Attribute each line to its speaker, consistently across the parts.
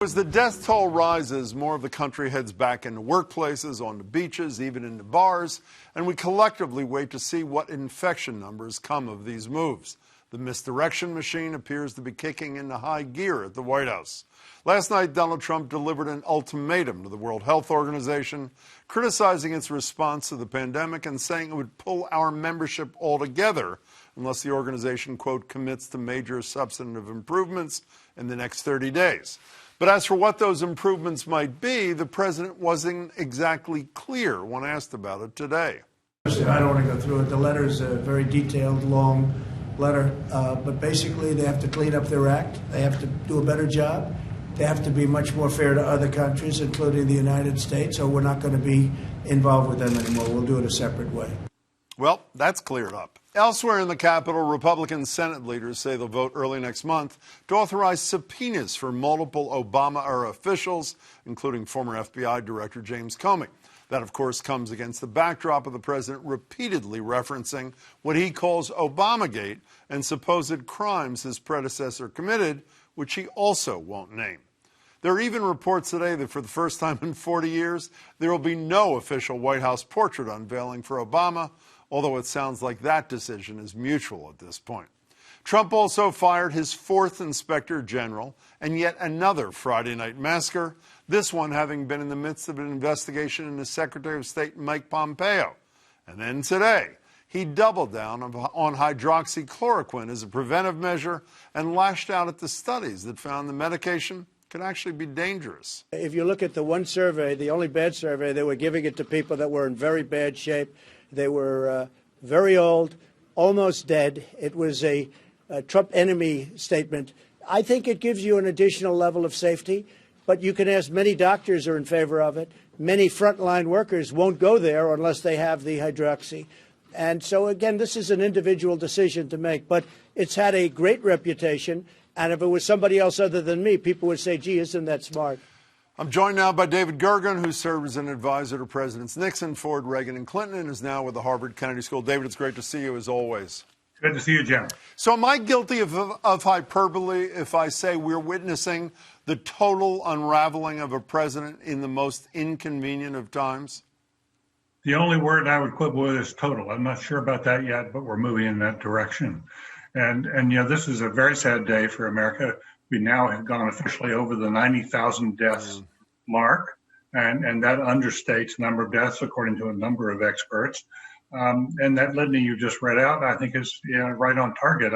Speaker 1: As the death toll rises, more of the country heads back into workplaces, onto beaches, even into bars, and we collectively wait to see what infection numbers come of these moves. The Misdirection Machine appears to be kicking into high gear at the White House. Last night, Donald Trump delivered an ultimatum to the World Health Organization, criticizing its response to the pandemic and saying it would pull our membership altogether unless the organization, quote, commits to major substantive improvements in the next 30 days. But as for what those improvements might be, the president wasn't exactly clear when asked about it today.
Speaker 2: I don't want to go through it. The letter is a very detailed, long letter. But basically, they have to clean up their act. They have to do a better job. They have to be much more fair to other countries, including the United States, or we're not going to be involved with them anymore. We'll do it a separate way.
Speaker 1: Well, that's cleared up. Elsewhere in the Capitol, Republican Senate leaders say they'll vote early next month to authorize subpoenas for multiple Obama-era officials, including former FBI Director James Comey. That, of course, comes against the backdrop of the president repeatedly referencing what he calls Obamagate and supposed crimes his predecessor committed, which he also won't name. There are even reports today that for the first time in 40 years, there will be no official White House portrait unveiling for Obama, although it sounds like that decision is mutual at this point. Trump also fired his fourth inspector general and yet another Friday night massacre, this one having been in the midst of an investigation into Secretary of State Mike Pompeo. And then today, he doubled down on hydroxychloroquine as a preventive measure and lashed out at the studies that found the medication could actually be dangerous.
Speaker 2: If you look at the one survey, the only bad survey, they were giving it to people that were in very bad shape. They were very old, almost dead. It was a Trump enemy statement. I think it gives you an additional level of safety, but you can ask many doctors are in favor of it. Many frontline workers won't go there unless they have the hydroxy. And so, again, this is an individual decision to make, but it's had a great reputation. And if it was somebody else other than me, people would say, gee, isn't that smart?
Speaker 1: I'm joined now by David Gergen, who served as an advisor to Presidents Nixon, Ford, Reagan, and Clinton, and is now with the Harvard Kennedy School. David, it's great to see you, as always.
Speaker 3: Good to see you, Jim.
Speaker 1: So am I guilty of hyperbole if I say we're witnessing the total unraveling of a president in the most inconvenient of times?
Speaker 3: The only word I would quibble with is total. I'm not sure about that yet, but we're moving in that direction. And you know, this is a very sad day for America. We now have gone officially over the 90,000 deaths mark, and that understates the number of deaths according to a number of experts. And that litany you just read out, I think, is right on target.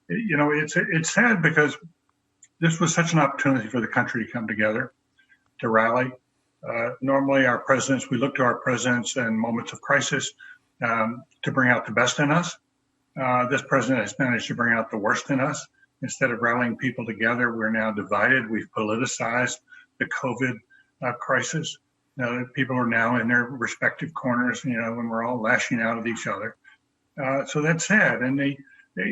Speaker 3: It's sad because this was such an opportunity for the country to come together, to rally. Normally, our presidents, we look to our presidents in moments of crisis to bring out the best in us. This president has managed to bring out the worst in us. Instead of rallying people together, we're now divided. We've politicized the COVID crisis. People are now in their respective corners, when we're all lashing out at each other. So that's sad. And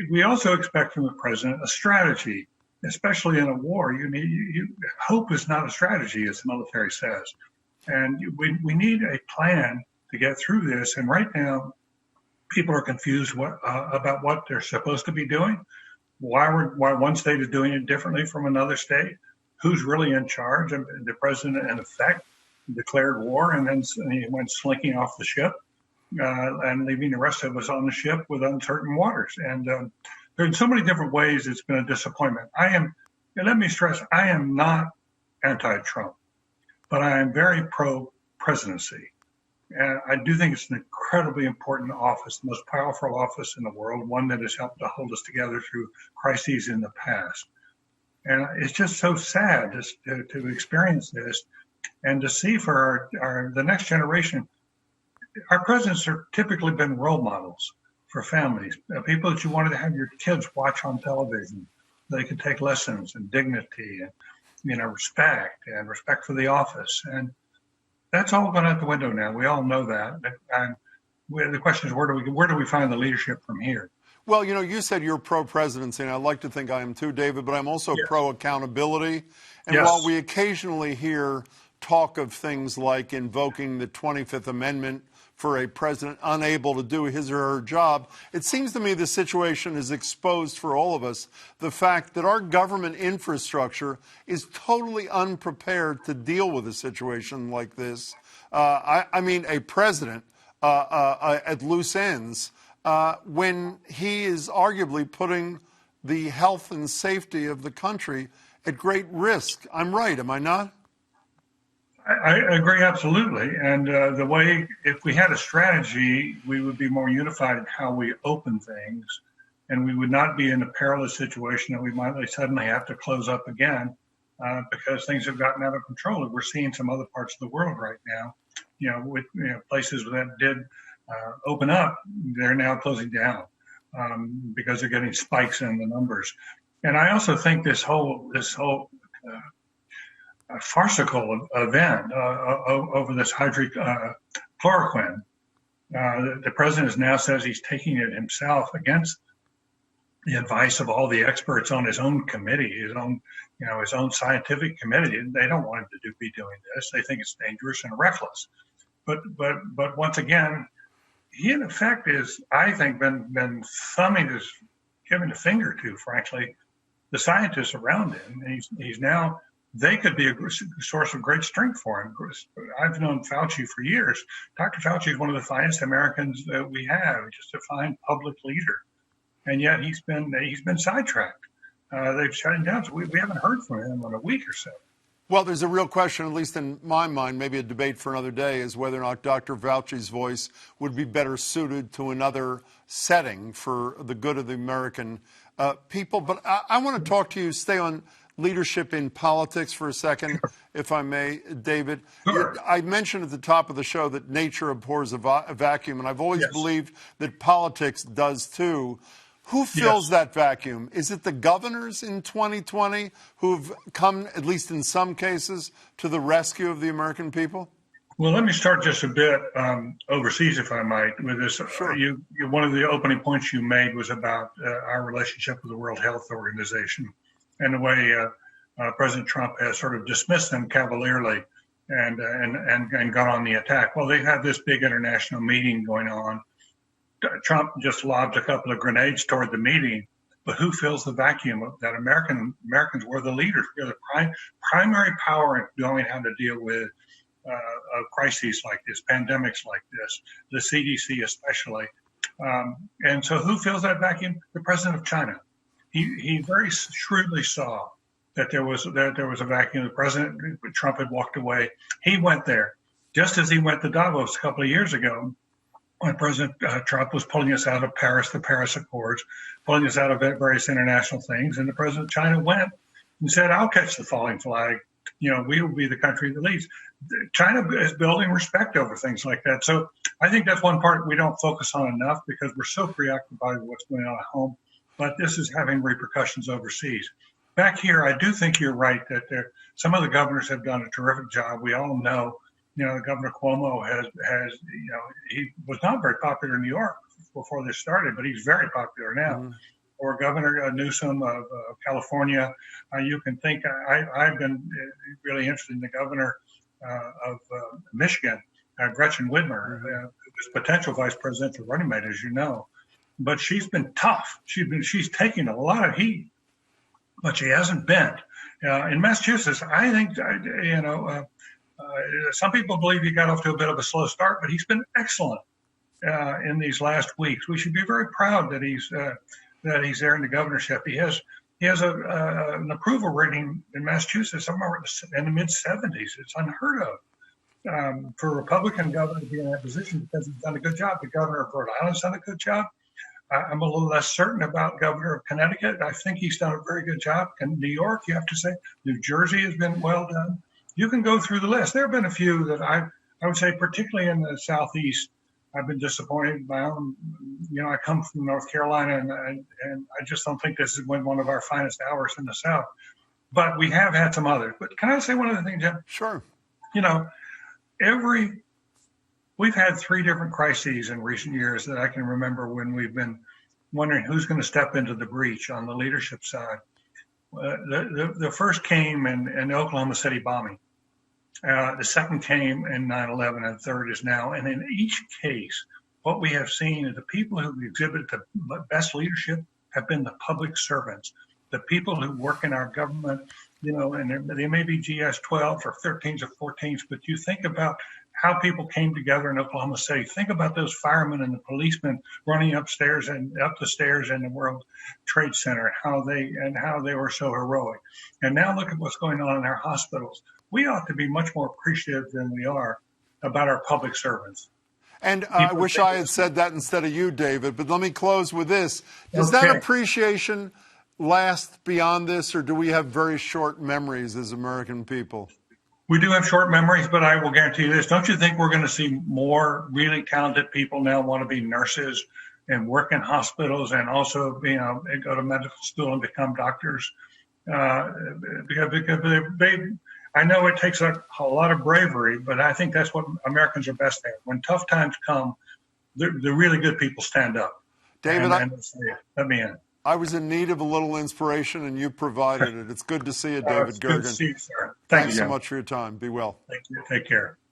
Speaker 3: we also expect from the president a strategy, especially in a war. Hope is not a strategy, as the military says. And we need a plan to get through this. And right now, people are confused about what they're supposed to be doing. Why one state is doing it differently from another state? Who's really in charge? And the president, in effect, declared war, and then he went slinking off the ship and leaving the rest of us on the ship with uncertain waters. And there are so many different ways it's been a disappointment. Let me stress, I am not anti-Trump, but I am very pro-presidency. And I do think it's an incredibly important office, the most powerful office in the world, one that has helped to hold us together through crises in the past. And it's just so sad to experience this and to see for the next generation. Our presidents have typically been role models for families, people that you wanted to have your kids watch on television. They could take lessons in dignity and respect for the office. And that's all gone out the window now. We all know that. And the question is, where do we find the leadership from here?
Speaker 1: Well, you said you're pro-presidency, and I like to think I am too, David, but I'm also pro-accountability. And while we occasionally hear talk of things like invoking the 25th Amendment for a president unable to do his or her job. It seems to me the situation is exposed for all of us, the fact that our government infrastructure is totally unprepared to deal with a situation like this. I mean, a president at loose ends when he is arguably putting the health and safety of the country at great risk. I'm right, am I not?
Speaker 3: I agree absolutely. And the way, if we had a strategy, we would be more unified in how we open things, and we would not be in a perilous situation that we might suddenly have to close up again because things have gotten out of control. We're seeing some other parts of the world right now, with places that did open up, they're now closing down because they're getting spikes in the numbers. And I also think this whole farcical event over this hydroxychloroquine. The president now says he's taking it himself against the advice of all the experts on his own committee, his own scientific committee. They don't want him to be doing this. They think it's dangerous and reckless. But once again, he in effect is, I think, been giving a finger to, frankly, the scientists around him. And he's now. They could be a source of great strength for him. I've known Fauci for years. Dr. Fauci is one of the finest Americans that we have, just a fine public leader. And yet he's been sidetracked. They've shut him down. So we haven't heard from him in a week or so.
Speaker 1: Well, there's a real question, at least in my mind, maybe a debate for another day, is whether or not Dr. Fauci's voice would be better suited to another setting for the good of the American people. But I want to talk to you, stay on leadership in politics for a second, if I may, David.
Speaker 3: Sure.
Speaker 1: I mentioned at the top of the show that nature abhors a vacuum, and I've always believed that politics does too. Who fills that vacuum? Is it the governors in 2020 who've come, at least in some cases, to the rescue of the American people?
Speaker 3: Well, let me start just a bit overseas, if I might, with this.
Speaker 1: Sure.
Speaker 3: One of the opening points you made was about our relationship with the World Health Organization and the way President Trump has sort of dismissed them cavalierly and gone on the attack. Well, they had this big international meeting going on. Trump just lobbed a couple of grenades toward the meeting, but who fills the vacuum of that? Americans were the leaders. We're the primary power in knowing how to deal with crises like this, pandemics like this, the CDC especially. And so who fills that vacuum? The president of China. He very shrewdly saw that there was a vacuum. The president Trump had walked away. He went there, just as he went to Davos a couple of years ago, when President Trump was pulling us out of Paris, the Paris Accords, pulling us out of various international things. And the president of China went and said, "I'll catch the falling flag. We will be the country that leads." China is building respect over things like that. So I think that's one part we don't focus on enough because we're so preoccupied with what's going on at home. But this is having repercussions overseas. Back here, I do think you're right that some of the governors have done a terrific job. We all know, Governor Cuomo has he was not very popular in New York before this started, but he's very popular now. Mm-hmm. Or Governor Newsom of California. You can think I've been really interested in the governor of Michigan, Gretchen Whitmer, who's potential vice presidential running mate, as you know. But she's been tough. She's taken a lot of heat, but she hasn't bent. In Massachusetts, I think some people believe he got off to a bit of a slow start, but he's been excellent in these last weeks. We should be very proud that he's there in the governorship. He has an approval rating in Massachusetts somewhere in the mid 70s. It's unheard of for a Republican governor to be in that position because he's done a good job. The governor of Rhode Island's done a good job. I'm a little less certain about Governor of Connecticut. I think he's done a very good job. In New York, you have to say, New Jersey has been well done. You can go through the list. There have been a few that I would say, particularly in the Southeast, I've been disappointed by them. I come from North Carolina, and I just don't think this has been one of our finest hours in the South. But we have had some others. But can I say one other thing, Jim?
Speaker 1: Sure.
Speaker 3: We've had 3 different crises in recent years that I can remember when we've been wondering who's going to step into the breach on the leadership side. The first came in the Oklahoma City bombing. The second came in 9/11, and the third is now. And in each case, what we have seen is the people who exhibit the best leadership have been the public servants, the people who work in our government, and they may be GS-12 or 13s or 14s, but you think about how people came together in Oklahoma City. Think about those firemen and the policemen running upstairs and up the stairs in the World Trade Center, how they were so heroic. And now look at what's going on in our hospitals. We ought to be much more appreciative than we are about our public servants.
Speaker 1: And I wish I had said that instead of you, David, but let me close with this. Does that appreciation last beyond this, or do we have very short memories as American people?
Speaker 3: We do have short memories, but I will guarantee you this. Don't you think we're going to see more really talented people now want to be nurses and work in hospitals and also, go to medical school and become doctors? Because I know it takes a lot of bravery, but I think that's what Americans are best at. When tough times come, the really good people stand up.
Speaker 1: David,
Speaker 3: and say, let me in.
Speaker 1: I was in need of a little inspiration, and you provided it. It's good to see you, David Gergen.
Speaker 3: Good to see you, sir.
Speaker 1: Thanks so much for your time. Be well.
Speaker 3: Thank you. Take care.